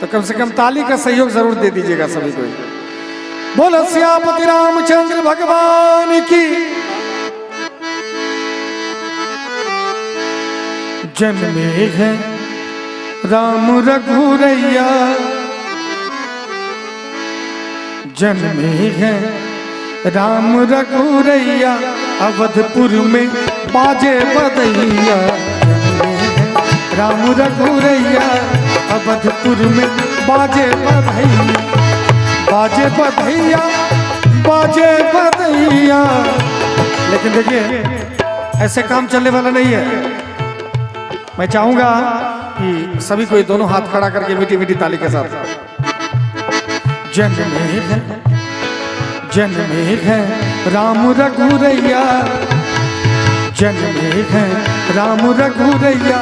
तो कम से कम ताली का सहयोग जरूर दे दीजिएगा सभी को। बोलो सियापति रामचंद्र भगवान की। जन्मे है राम रघुरैया, जन्मे है राम रघुरैया, अवधपुर में बाजे बधैया। राम रघुरैया अवधपुर में बाजे बधैया, बाजे बधैया, बाजे बधैया। लेकिन देखिए ऐसे काम चलने वाला नहीं है। मैं चाहूंगा कि सभी को दोनों हाथ खड़ा करके मीठी मीठी ताली के साथ जन्मे है राम रघुरैया, जन्मे है राम रघुरैया,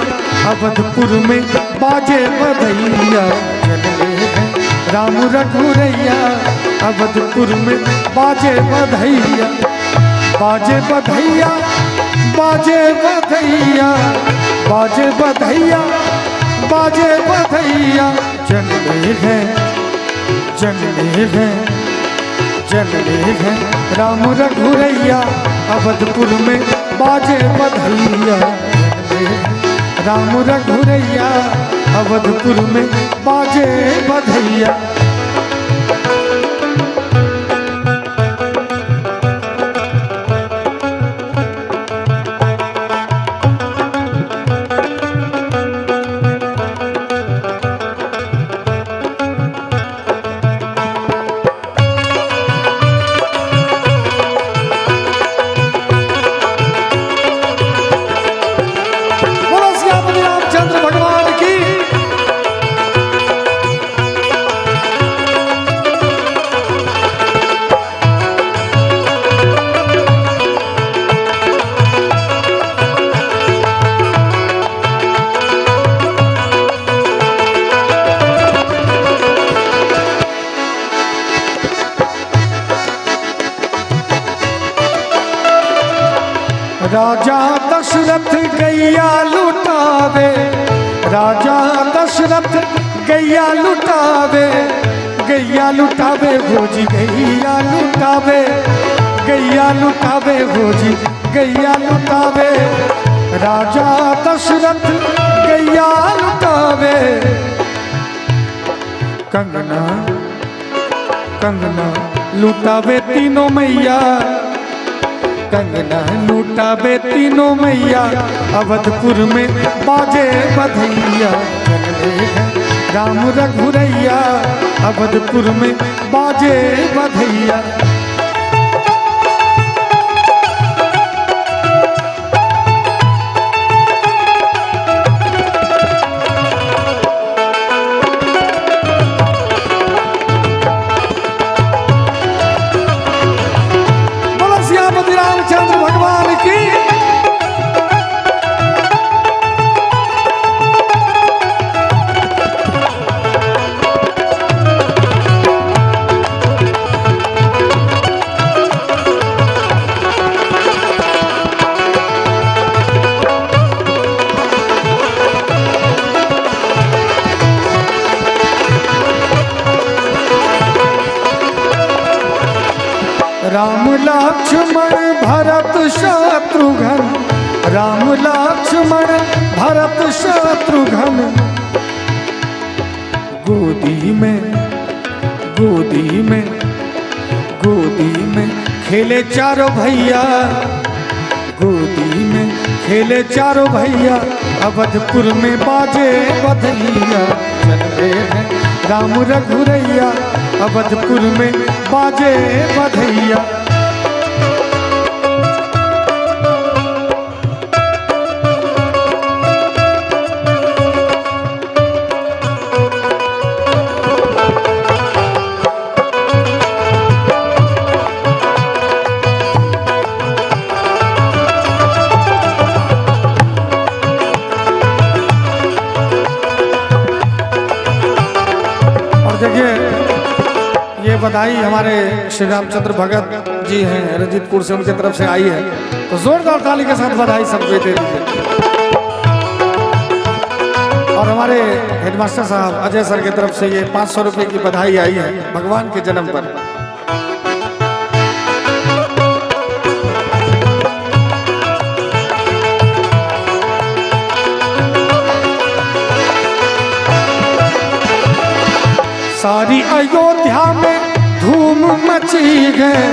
अवधपुर में बाजे बधैया। जन्मे है राम रघुरैया, अवधपुर में बाजे बधैया, बाजे बधैया, बाजे बधैया, बाजे बधैया, बाजे बधैया। जन्मे है, जन्मे है, जन्मे है राम रघुरैया, अवधपुर में बाजे बधैया। राम रघुरैया अवधपुर में बाजे बधैया। राजा दशरथ गैया लुटावे, राजा दशरथ गैया लुटावे, गैया लुटावे भोजी गैया लुटावे, गैया लुटावे भोजी गैया लुटावे। राजा दशरथ गैया लुटावे। कंगना कंगना लुटावे तीनों मैया, कंगना लूटावे तीनों मैया, अवधपुर में बाजे बधैया। जन्मे है राम रघुरैया, अवधपुर में बाजे बधैया। रामचंद्र भगवान की। राम लक्ष्मण भरत शत्रुघ्न, राम लक्ष्मण भरत शत्रुघ्न। गोदी में, गोदी में, गोदी में खेले चारों भैया, गोदी में खेले चारों भैया, अवधपुर में बाजे बधैया। जन्मे है राम रघुरैया, अवधपुर में बाजे बधैया। देखिए ये बधाई हमारे श्री रामचंद्र भगत जी हैं रंजीतपुर से, उनके तरफ से आई है, तो जोरदार ताली के साथ बधाई सबको दे दीजिए। और हमारे हेडमास्टर साहब अजय सर की तरफ से ये 500 रुपए की बधाई आई है भगवान के जन्म पर। सारी अयोध्या में धूम मची गए,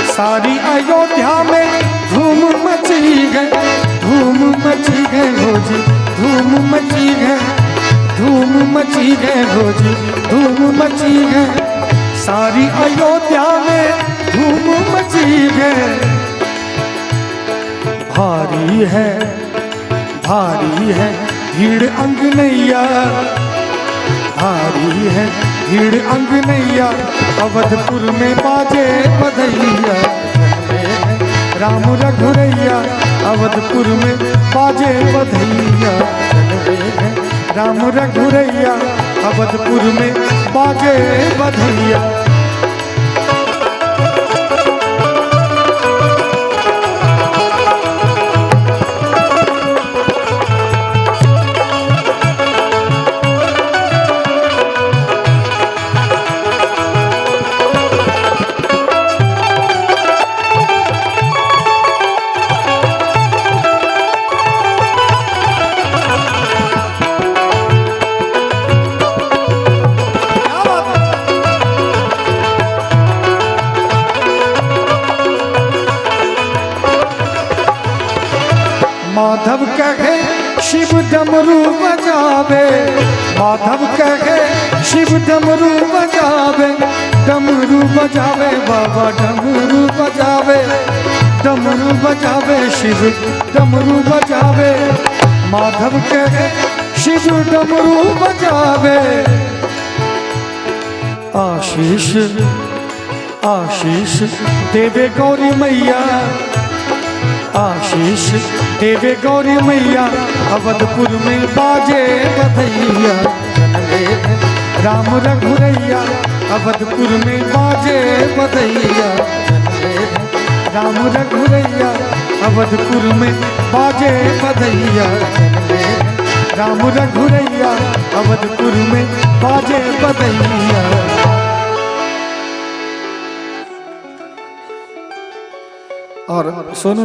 सारी अयोध्या में धूम मची गए, धूम मची गए हो जी, धूम मची गए, धूम मची गए हो जी, धूम मची गए। सारी अयोध्या में धूम मची गए। भारी है भीड़ अंगनैया, भारी है भीड़ अंगनैया, अवधपुर में बाजे बधैया। राम रघुरैया अवधपुर में बाजे बधैया, राम रघुरैया अवधपुर में बाजे बधैया। माधव कहे शिव डमरू बजावे, माधव कहे शिव डमरू बजावे, डमरू बजावे बाबा डमरू बजावे, डमरू बजावे शिव डमरू बजावे। माधव कहे शिव डमरू बजावे। आशीष आशीष देवे गौरी मैया, आशीष देवे गौरी मैया, अवधपुर में बाजे बधैया। राम रघुरैया अवधपुर में बाजे बधैया, राम रघुरैया अवधपुर में बाजे बधैया, राम रघुरैया अवधपुर में बाजे बधैया। और सोनू